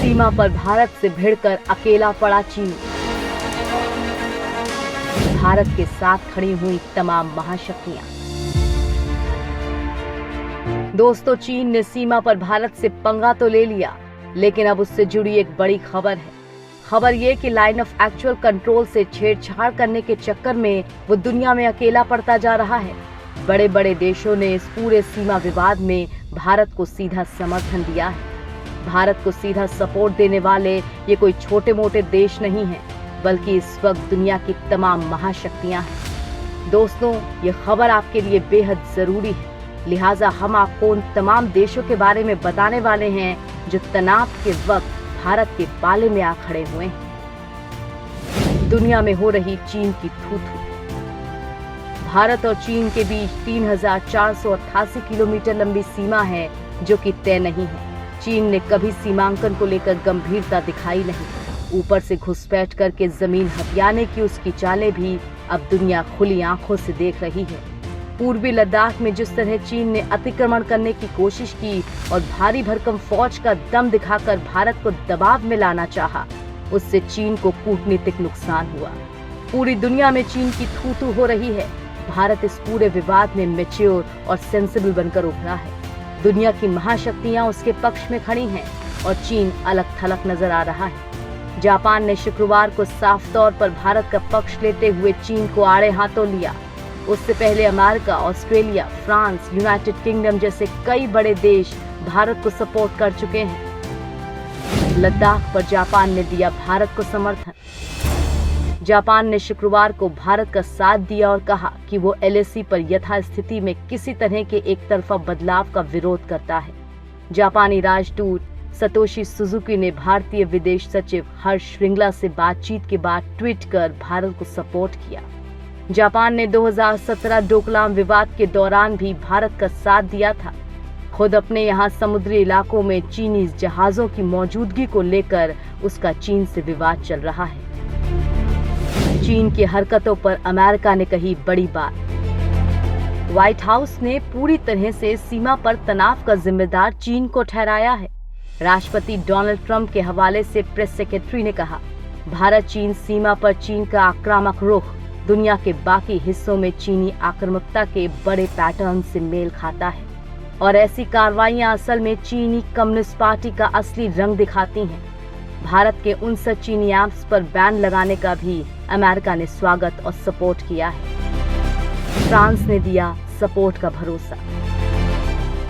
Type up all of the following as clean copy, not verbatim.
सीमा पर भारत से भिड़कर अकेला पड़ा चीन। भारत के साथ खड़ी हुई तमाम महाशक्तियां। दोस्तों, चीन ने सीमा पर भारत से पंगा तो ले लिया, लेकिन अब उससे जुड़ी एक बड़ी खबर है। खबर ये कि लाइन ऑफ एक्चुअल कंट्रोल से छेड़छाड़ करने के चक्कर में वो दुनिया में अकेला पड़ता जा रहा है। बड़े बड़े देशों ने इस पूरे सीमा विवाद में भारत को सीधा समर्थन दिया है। भारत को सीधा सपोर्ट देने वाले ये कोई छोटे मोटे देश नहीं हैं, बल्कि इस वक्त दुनिया की तमाम महाशक्तियां हैं। दोस्तों, ये खबर आपके लिए बेहद जरूरी है, लिहाजा हम आपको उन तमाम देशों के बारे में बताने वाले हैं जो तनाव के वक्त भारत के पाले में आ खड़े हुए हैं। दुनिया में हो रही चीन की थू-थू। भारत और चीन के बीच 3488 किलोमीटर लंबी सीमा है, जो कि तय नहीं है। चीन ने कभी सीमांकन को लेकर गंभीरता दिखाई नहीं। ऊपर से घुसपैठ करके जमीन हथियाने की उसकी चालें भी अब दुनिया खुली आंखों से देख रही है। पूर्वी लद्दाख में जिस तरह चीन ने अतिक्रमण करने की कोशिश की और भारी भरकम फौज का दम दिखाकर भारत को दबाव में लाना चाहा, उससे चीन को कूटनीतिक नुकसान हुआ। पूरी दुनिया में चीन की थू-थू हो रही है। भारत इस पूरे विवाद में मैच्योर और सेंसिबल बनकर उभरा है। दुनिया की महाशक्तियां उसके पक्ष में खड़ी हैं और चीन अलग थलग नजर आ रहा है। जापान ने शुक्रवार को साफ तौर पर भारत का पक्ष लेते हुए चीन को आड़े हाथों लिया। उससे पहले America, Australia, France, United kingdom जैसे कई बड़े देश भारत को सपोर्ट कर चुके हैं। लद्दाख पर जापान ने दिया भारत को समर्थन। जापान ने शुक्रवार को भारत का साथ दिया और कहा कि वो LAC पर यथास्थिति में किसी तरह के एक तरफा बदलाव का विरोध करता है। जापानी राजदूत सतोशी सुजुकी ने भारतीय विदेश सचिव हर्ष श्रिंगला से बातचीत के बाद ट्वीट कर भारत को सपोर्ट किया। जापान ने 2017 डोकलाम विवाद के दौरान भी भारत का साथ दिया था। खुद अपने यहाँ समुद्री इलाकों में चीनी जहाजों की मौजूदगी को लेकर उसका चीन से विवाद चल रहा है। चीन की हरकतों पर अमेरिका ने कही बड़ी बात। व्हाइट हाउस ने पूरी तरह से सीमा पर तनाव का जिम्मेदार चीन को ठहराया है। राष्ट्रपति डोनाल्ड ट्रंप के हवाले से प्रेस सेक्रेटरी ने कहा, भारत चीन सीमा पर चीन का आक्रामक रुख दुनिया के बाकी हिस्सों में चीनी आक्रामकता के बड़े पैटर्न से मेल खाता है और ऐसी कार्रवाइयां असल में चीनी कम्युनिस्ट पार्टी का असली रंग दिखाती हैं। भारत के 59 चीनी ऐप्स पर बैन लगाने का भी अमेरिका ने स्वागत और सपोर्ट किया है। फ्रांस ने दिया सपोर्ट का भरोसा।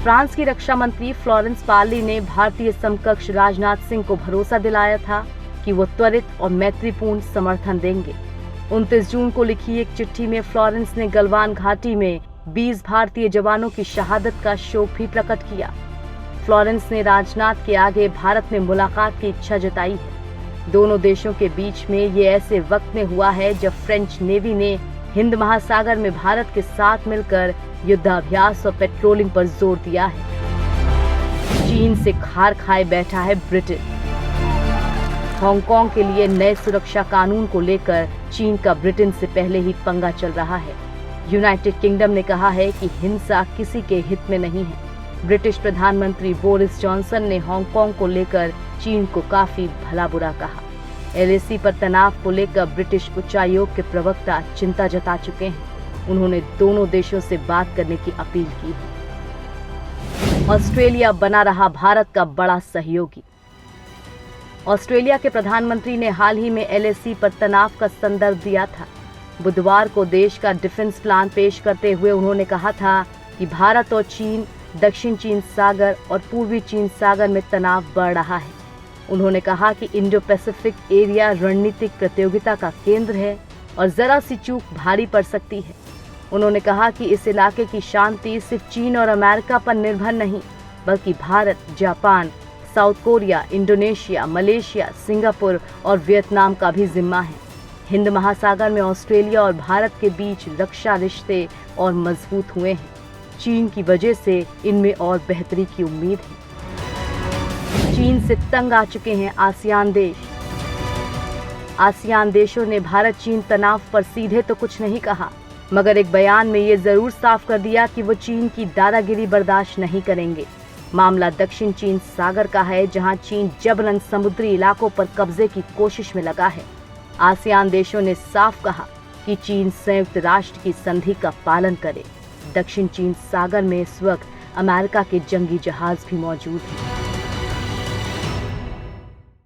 फ्रांस की रक्षा मंत्री फ्लोरेंस पार्ली ने भारतीय समकक्ष राजनाथ सिंह को भरोसा दिलाया था कि वो त्वरित और मैत्रीपूर्ण समर्थन देंगे। 29 जून को लिखी एक चिट्ठी में फ्लोरेंस ने गलवान घाटी में 20 भारतीय जवानों की शहादत का शोक भी प्रकट किया। फ्लोरेंस ने राजनाथ के आगे भारत में मुलाकात की इच्छा जताई है। दोनों देशों के बीच में ये ऐसे वक्त में हुआ है जब फ्रेंच नेवी ने हिंद महासागर में भारत के साथ मिलकर युद्धाभ्यास और पेट्रोलिंग पर जोर दिया है। चीन से खार खाए बैठा है ब्रिटेन। हांगकांग के लिए नए सुरक्षा कानून को लेकर चीन का ब्रिटेन से पहले ही पंगा चल रहा है। यूनाइटेड किंगडम ने कहा है कि हिंसा किसी के हित में नहीं है। ब्रिटिश प्रधानमंत्री बोरिस जॉनसन ने हांगकांग को लेकर चीन को काफी भला बुरा कहा। LAC पर तनाव को लेकर ब्रिटिश उच्चायोग के प्रवक्ता चिंता जता चुके हैं। उन्होंने दोनों देशों से बात करने की अपील की है। ऑस्ट्रेलिया बना रहा भारत का बड़ा सहयोगी। ऑस्ट्रेलिया के प्रधानमंत्री ने हाल ही में LAC पर तनाव का संदर्भ दिया था। बुधवार को देश का डिफेंस प्लान पेश करते हुए उन्होंने कहा था कि भारत और चीन दक्षिण चीन सागर और पूर्वी चीन सागर में तनाव बढ़ रहा है। उन्होंने कहा कि इंडो पैसिफिक एरिया रणनीतिक प्रतियोगिता का केंद्र है और जरा सी चूक भारी पड़ सकती है। उन्होंने कहा कि इस इलाके की शांति सिर्फ चीन और अमेरिका पर निर्भर नहीं, बल्कि Bharat, Japan, south Korea, Indonesia, Malaysia, Singapore और वियतनाम का भी जिम्मा है। हिंद महासागर में ऑस्ट्रेलिया और भारत के बीच रक्षा रिश्ते और मजबूत हुए हैं। चीन की वजह से इनमें और बेहतरी की उम्मीद है। चीन से तंग आ चुके हैं आसियान देश। आसियान देशों ने भारत चीन तनाव पर सीधे तो कुछ नहीं कहा, मगर एक बयान में ये जरूर साफ कर दिया कि वो चीन की दादागिरी बर्दाश्त नहीं करेंगे। मामला दक्षिण चीन सागर का है, जहां चीन जबरन समुद्री इलाकों पर कब्जे की कोशिश में लगा है। आसियान देशों ने साफ कहा कि चीन संयुक्त राष्ट्र की संधि का पालन करे। दक्षिण चीन सागर में इस वक्त अमेरिका के जंगी जहाज भी मौजूद हैं।